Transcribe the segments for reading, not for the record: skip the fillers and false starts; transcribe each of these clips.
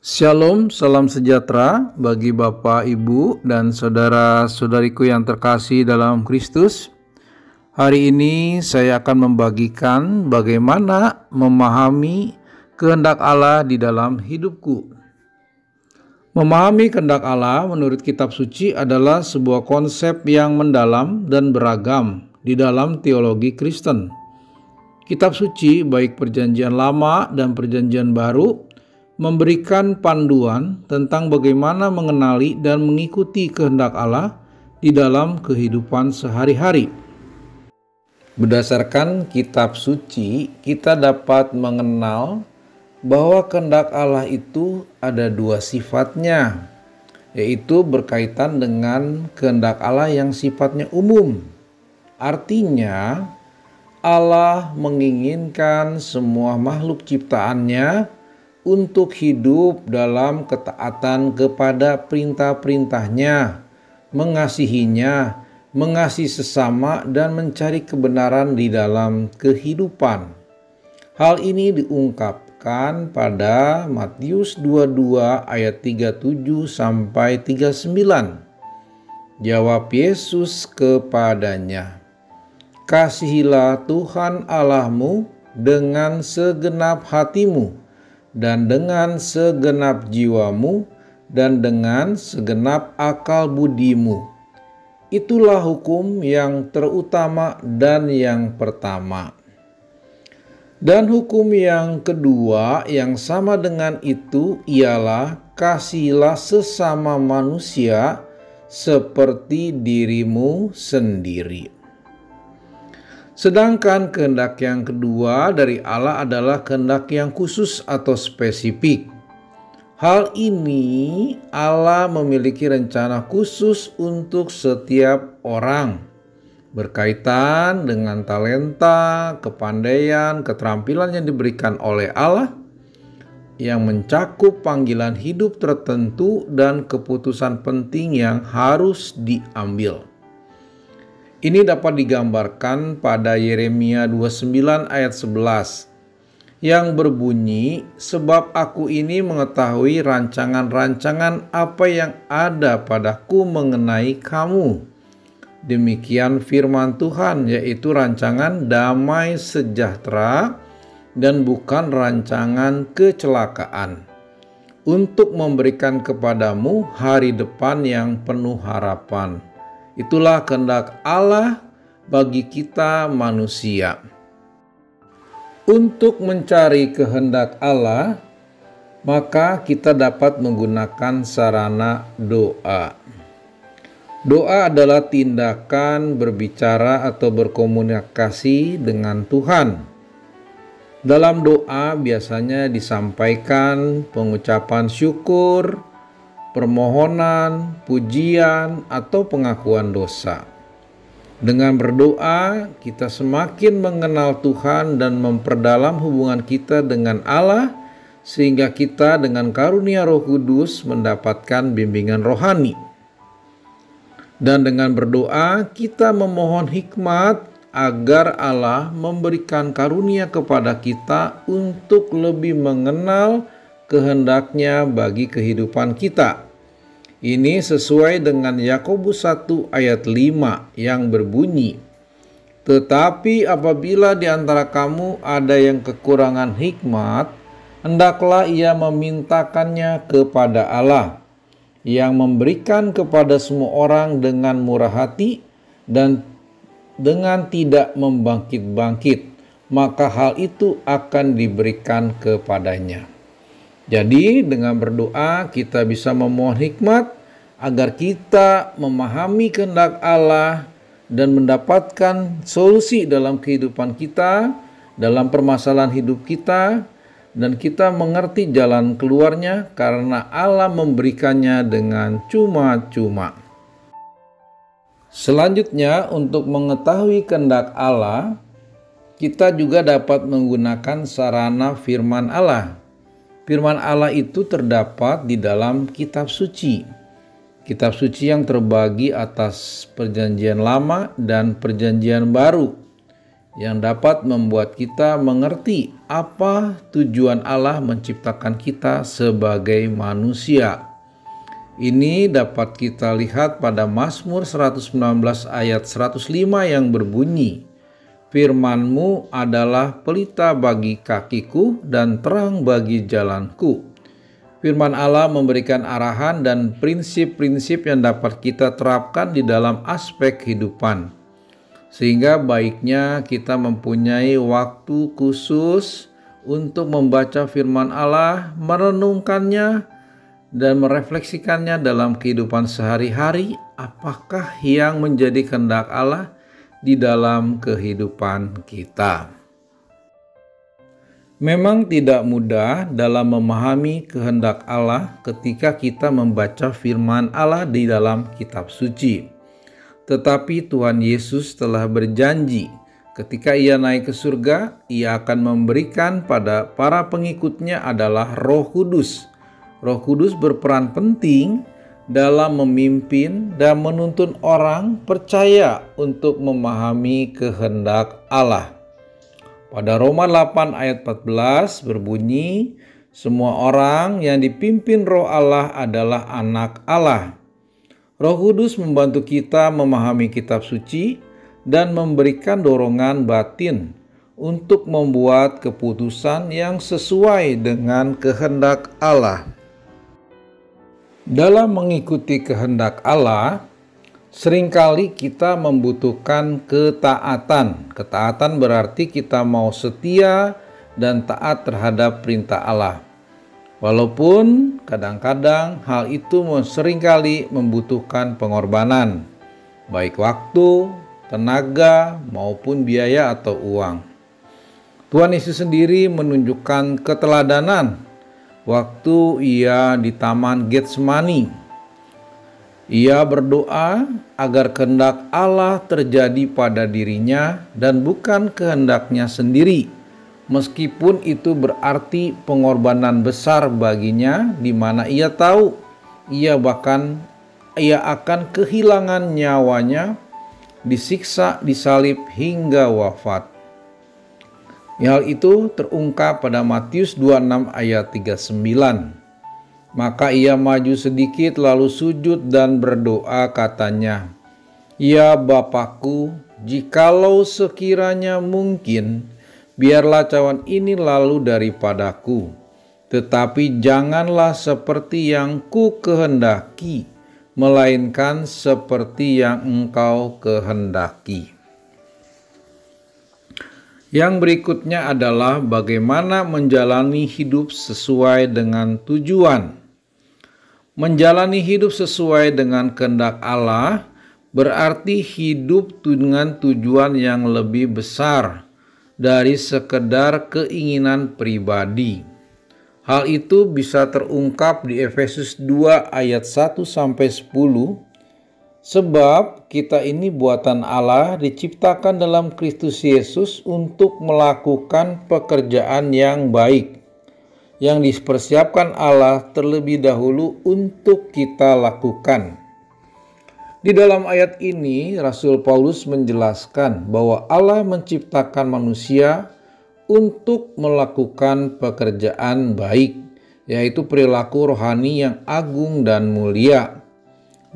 Shalom, salam sejahtera bagi Bapak, Ibu, dan saudara-saudariku yang terkasih dalam Kristus. Hari ini saya akan membagikan bagaimana memahami kehendak Allah di dalam hidupku. Memahami kehendak Allah menurut kitab suci adalah sebuah konsep yang mendalam dan beragam di dalam teologi Kristen. Kitab suci baik Perjanjian Lama dan Perjanjian Baru memberikan panduan tentang bagaimana mengenali dan mengikuti kehendak Allah di dalam kehidupan sehari-hari. Berdasarkan kitab suci, kita dapat mengenal bahwa kehendak Allah itu ada dua sifatnya, yaitu berkaitan dengan kehendak Allah yang sifatnya umum. Artinya, Allah menginginkan semua makhluk ciptaannya untuk hidup dalam ketaatan kepada perintah-perintahnya, mengasihinya, mengasihi sesama, dan mencari kebenaran di dalam kehidupan. Hal ini diungkapkan pada Matius 22 ayat 37 sampai 39. Jawab Yesus kepadanya, "Kasihilah Tuhan Allahmu dengan segenap hatimu, dan dengan segenap jiwamu, dan dengan segenap akal budimu." Itulah hukum yang terutama dan yang pertama. Dan hukum yang kedua yang sama dengan itu ialah kasihilah sesama manusia seperti dirimu sendiri. Sedangkan kehendak yang kedua dari Allah adalah kehendak yang khusus atau spesifik. Hal ini Allah memiliki rencana khusus untuk setiap orang, berkaitan dengan talenta, kepandaian, keterampilan yang diberikan oleh Allah, yang mencakup panggilan hidup tertentu dan keputusan penting yang harus diambil. Ini dapat digambarkan pada Yeremia 29 ayat 11 yang berbunyi, "Sebab aku ini mengetahui rancangan-rancangan apa yang ada padaku mengenai kamu." Demikian firman Tuhan, yaitu rancangan damai sejahtera dan bukan rancangan kecelakaan, untuk memberikan kepadamu hari depan yang penuh harapan. Itulah kehendak Allah bagi kita manusia. Untuk mencari kehendak Allah, maka kita dapat menggunakan sarana doa. Doa adalah tindakan berbicara atau berkomunikasi dengan Tuhan. Dalam doa biasanya disampaikan pengucapan syukur, permohonan, pujian, atau pengakuan dosa. Dengan berdoa, kita semakin mengenal Tuhan dan memperdalam hubungan kita dengan Allah, sehingga kita dengan karunia Roh Kudus mendapatkan bimbingan rohani. Dan dengan berdoa, kita memohon hikmat agar Allah memberikan karunia kepada kita untuk lebih mengenal kehendaknya bagi kehidupan kita. Ini sesuai dengan Yakobus 1 ayat 5 yang berbunyi, "Tetapi apabila di antara kamu ada yang kekurangan hikmat, hendaklah ia memintakannya kepada Allah, yang memberikan kepada semua orang dengan murah hati dan dengan tidak membangkit-bangkit, maka hal itu akan diberikan kepadanya." Jadi dengan berdoa kita bisa memohon hikmat agar kita memahami kehendak Allah dan mendapatkan solusi dalam kehidupan kita, dalam permasalahan hidup kita, dan kita mengerti jalan keluarnya karena Allah memberikannya dengan cuma-cuma. Selanjutnya, untuk mengetahui kehendak Allah, kita juga dapat menggunakan sarana firman Allah. Firman Allah itu terdapat di dalam kitab suci. Kitab suci yang terbagi atas Perjanjian Lama dan Perjanjian Baru. yang dapat membuat kita mengerti apa tujuan Allah menciptakan kita sebagai manusia. Ini dapat kita lihat pada Mazmur 119 ayat 105 yang berbunyi, "Firman-Mu adalah pelita bagi kakiku dan terang bagi jalanku." Firman Allah memberikan arahan dan prinsip-prinsip yang dapat kita terapkan di dalam aspek kehidupan. Sehingga baiknya kita mempunyai waktu khusus untuk membaca firman Allah, merenungkannya, dan merefleksikannya dalam kehidupan sehari-hari. Apakah yang menjadi kehendak Allah di dalam kehidupan kita? Memang tidak mudah dalam memahami kehendak Allah ketika kita membaca firman Allah di dalam kitab suci. Tetapi Tuhan Yesus telah berjanji ketika Ia naik ke surga, Ia akan memberikan pada para pengikutnya adalah Roh Kudus. Roh Kudus berperan penting dalam memimpin dan menuntun orang percaya untuk memahami kehendak Allah. Pada Roma 8 ayat 14 berbunyi, "Semua orang yang dipimpin Roh Allah adalah anak Allah." Roh Kudus membantu kita memahami kitab suci dan memberikan dorongan batin untuk membuat keputusan yang sesuai dengan kehendak Allah. Dalam mengikuti kehendak Allah, seringkali kita membutuhkan ketaatan. Ketaatan berarti kita mau setia dan taat terhadap perintah Allah. Walaupun kadang-kadang hal itu seringkali membutuhkan pengorbanan, baik waktu, tenaga, maupun biaya atau uang. Tuhan Yesus sendiri menunjukkan keteladanan waktu Ia di Taman Getsemani. Ia berdoa agar kehendak Allah terjadi pada dirinya dan bukan kehendaknya sendiri. Meskipun itu berarti pengorbanan besar baginya, di mana ia tahu ia akan kehilangan nyawanya, disiksa, disalib hingga wafat. Hal itu terungkap pada Matius 26 ayat 39. Maka ia maju sedikit lalu sujud dan berdoa, katanya, "Ya Bapakku, jikalau sekiranya mungkin, biarlah cawan ini lalu daripadaku, tetapi janganlah seperti yang ku kehendaki, melainkan seperti yang Engkau kehendaki." Yang berikutnya adalah bagaimana menjalani hidup sesuai dengan tujuan. Menjalani hidup sesuai dengan kehendak Allah berarti hidup dengan tujuan yang lebih besar dari sekedar keinginan pribadi. Hal itu bisa terungkap di Efesus 2 ayat 1-10, "Sebab kita ini buatan Allah, diciptakan dalam Kristus Yesus untuk melakukan pekerjaan yang baik, yang dipersiapkan Allah terlebih dahulu untuk kita lakukan." Di dalam ayat ini, Rasul Paulus menjelaskan bahwa Allah menciptakan manusia untuk melakukan pekerjaan baik, yaitu perilaku rohani yang agung dan mulia.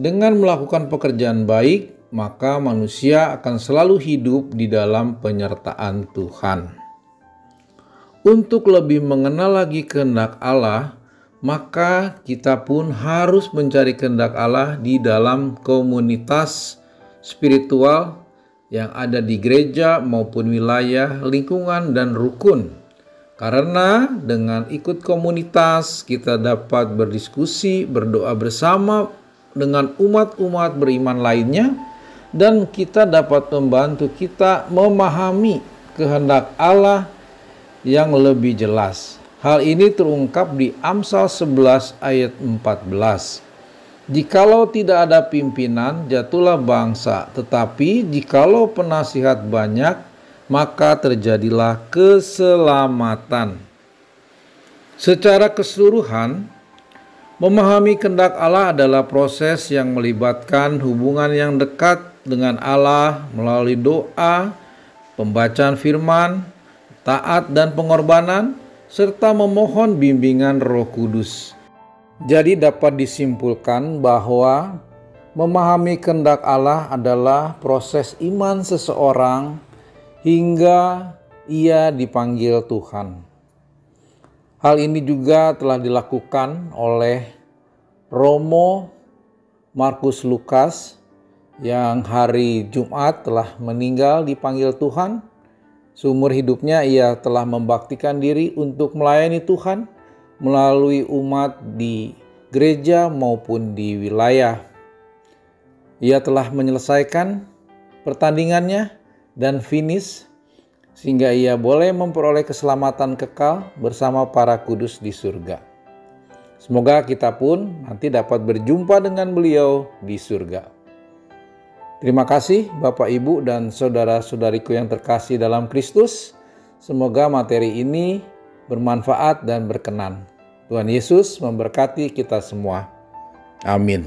Dengan melakukan pekerjaan baik, maka manusia akan selalu hidup di dalam penyertaan Tuhan. Untuk lebih mengenal lagi kehendak Allah, maka kita pun harus mencari kehendak Allah di dalam komunitas spiritual yang ada di gereja maupun wilayah, lingkungan, dan rukun. Karena dengan ikut komunitas, kita dapat berdiskusi, berdoa bersama dengan umat-umat beriman lainnya, dan kita dapat membantu kita memahami kehendak Allah yang lebih jelas. Hal ini terungkap di Amsal 11 ayat 14. "Jikalau tidak ada pimpinan, jatuhlah bangsa, tetapi jikalau penasihat banyak, maka terjadilah keselamatan." Secara keseluruhan, memahami kehendak Allah adalah proses yang melibatkan hubungan yang dekat dengan Allah melalui doa, pembacaan firman, taat dan pengorbanan, serta memohon bimbingan Roh Kudus. Jadi dapat disimpulkan bahwa memahami kehendak Allah adalah proses iman seseorang hingga ia dipanggil Tuhan. Hal ini juga telah dilakukan oleh Romo Markus Lukas yang hari Jumat telah meninggal dipanggil Tuhan. Seumur hidupnya ia telah membaktikan diri untuk melayani Tuhan melalui umat di gereja maupun di wilayah. Ia telah menyelesaikan pertandingannya dan finish sehingga ia boleh memperoleh keselamatan kekal bersama para kudus di surga. Semoga kita pun nanti dapat berjumpa dengan beliau di surga. Terima kasih Bapak, Ibu, dan saudara-saudariku yang terkasih dalam Kristus. Semoga materi ini bermanfaat dan berkenan. Tuhan Yesus memberkati kita semua. Amin.